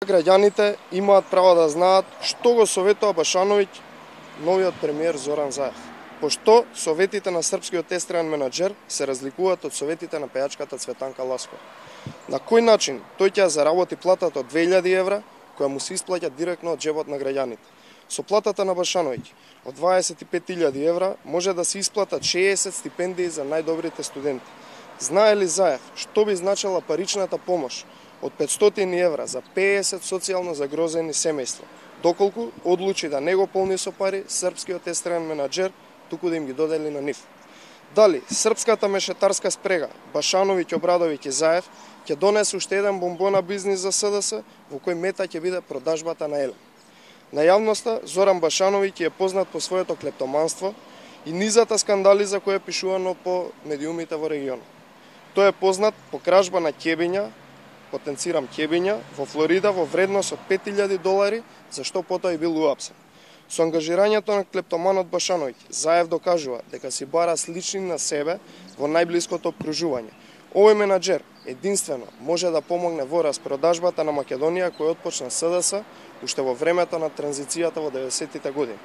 Граѓаните имаат право да знаат што го советува Башановиќ новиот премиер Зоран Заев. Пошто советите на српскиот естраден менаџер се разликуваат од советите на пејачката Цветанка Ласкова. На кој начин тој ќе заработи платата од 2000 евра, која му се исплаќа директно од џебот на граѓаните? Со платата на Башановиќ од 25.000 евра може да се исплатат 60 стипендии за најдобрите студенти. Знае ли Заев што би значила паричната помош од 500 евра за 50 социјално загрозени семејства, доколку одлучи да не го полни со пари српскиот естраден менаџер, туку да им ги додели на нив? Дали српската мешетарска спрега Башановиќ, Обрадовиќ и Заев ќе донесе уште еден бомбона бизнис за СДС, во кој мета ќе биде продажбата на Елем? На јавноста Зоран Башановиќ е познат по своето клептоманство и низата скандали за кои е пишувано по медиумите во регионот. Тој е познат по кражба на ќебиња, потенцирам ќебиња, во Флорида во вредност од $5000, за што потоа и бил уапсен. Со ангажирањето на клептоманот Башановиќ, Заев докажува дека си бара слични на себе во најблиското обкружување. Овој менаџер единствено може да помогне во распродажбата на Македонија која отпочна СДС уште во времето на транзицијата во 90-тите години.